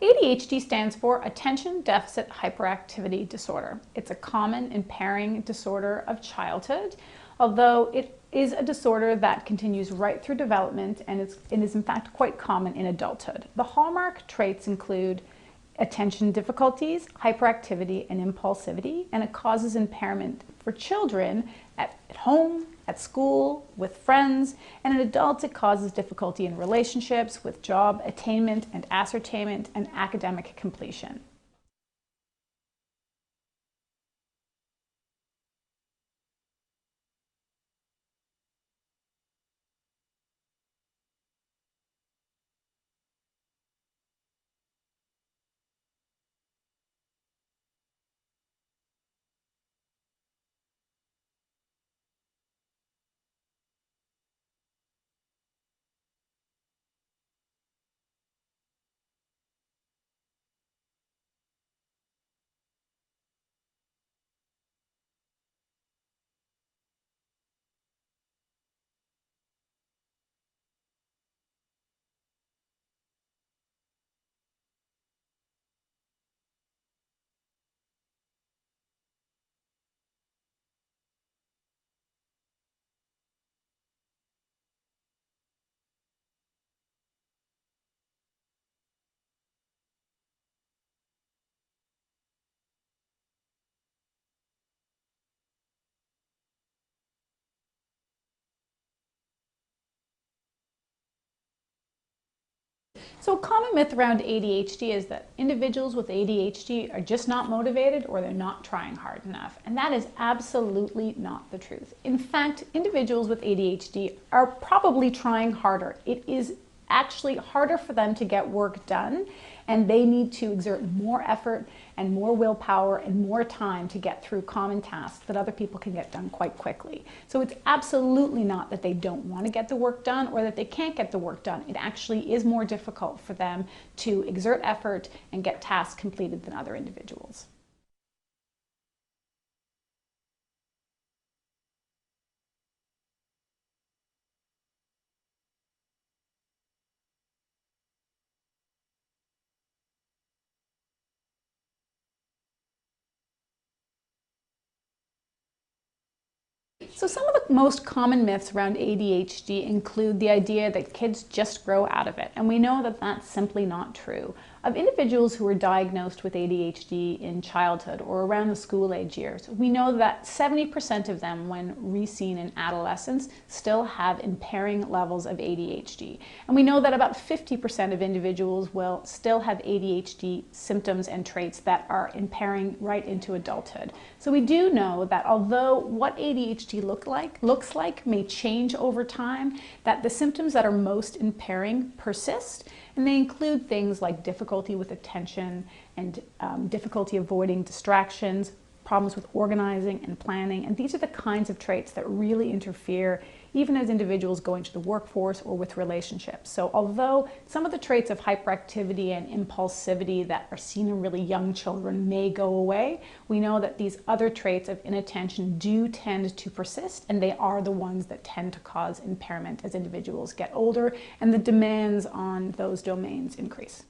ADHD stands for Attention Deficit Hyperactivity Disorder. It's a common impairing disorder of childhood, although it is a disorder that continues right through development and is in fact quite common in adulthood. The hallmark traits include attention difficulties, hyperactivity, and impulsivity, and it causes impairment for children at home, at school, with friends, and in adults it causes difficulty in relationships, with job attainment and ascertainment, and academic completion. So a common myth around ADHD is that individuals with ADHD are just not motivated or they're not trying hard enough. And that is absolutely not the truth. In fact, individuals with ADHD are probably trying harder. It is actually harder for them to get work done, and they need to exert more effort and more willpower and more time to get through common tasks that other people can get done quite quickly. So it's absolutely not that they don't want to get the work done or that they can't get the work done. It actually is more difficult for them to exert effort and get tasks completed than other individuals. So some of the most common myths around ADHD include the idea that kids just grow out of it, and we know that that's simply not true. Of individuals who are diagnosed with ADHD in childhood or around the school age years, we know that 70% of them, when re-seen in adolescence, still have impairing levels of ADHD. And we know that about 50% of individuals will still have ADHD symptoms and traits that are impairing right into adulthood. So we do know that although what ADHD looks like may change over time, that the symptoms that are most impairing persist, and they include things like difficulty with attention and difficulty avoiding distractions, problems with organizing and planning, and these are the kinds of traits that really interfere even as individuals go into the workforce or with relationships. So although some of the traits of hyperactivity and impulsivity that are seen in really young children may go away, we know that these other traits of inattention do tend to persist, and they are the ones that tend to cause impairment as individuals get older and the demands on those domains increase.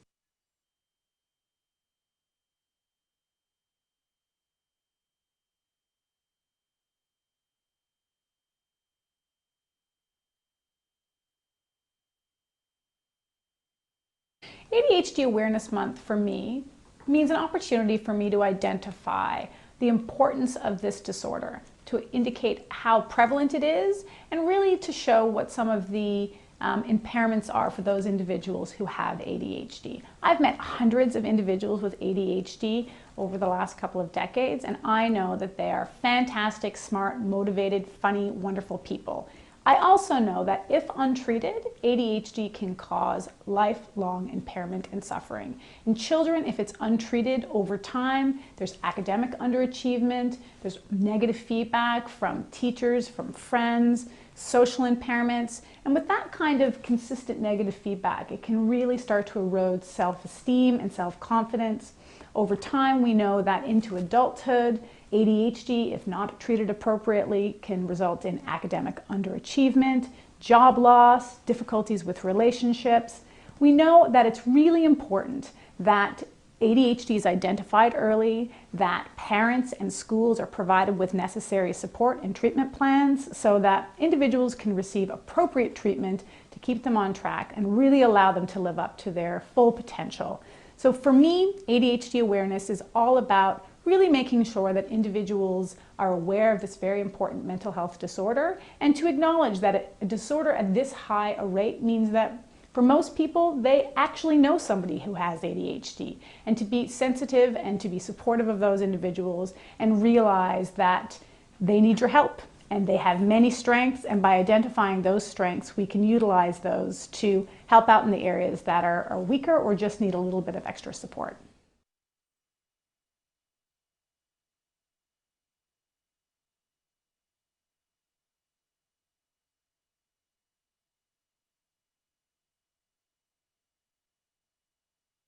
ADHD Awareness Month for me means an opportunity for me to identify the importance of this disorder, to indicate how prevalent it is, and really to show what some of the impairments are for those individuals who have ADHD. I've met hundreds of individuals with ADHD over the last couple of decades, and I know that they are fantastic, smart, motivated, funny, wonderful people. I also know that if untreated, ADHD can cause lifelong impairment and suffering. In children, if it's untreated over time, there's academic underachievement, there's negative feedback from teachers, from friends, social impairments, and with that kind of consistent negative feedback, it can really start to erode self-esteem and self-confidence. Over time, we know that into adulthood, ADHD, if not treated appropriately, can result in academic underachievement, job loss, difficulties with relationships. We know that it's really important that ADHD is identified early, that parents and schools are provided with necessary support and treatment plans so that individuals can receive appropriate treatment to keep them on track and really allow them to live up to their full potential. So for me, ADHD awareness is all about really making sure that individuals are aware of this very important mental health disorder, and to acknowledge that a disorder at this high a rate means that for most people, they actually know somebody who has ADHD, and to be sensitive and to be supportive of those individuals and realize that they need your help and they have many strengths, and by identifying those strengths, we can utilize those to help out in the areas that are weaker or just need a little bit of extra support.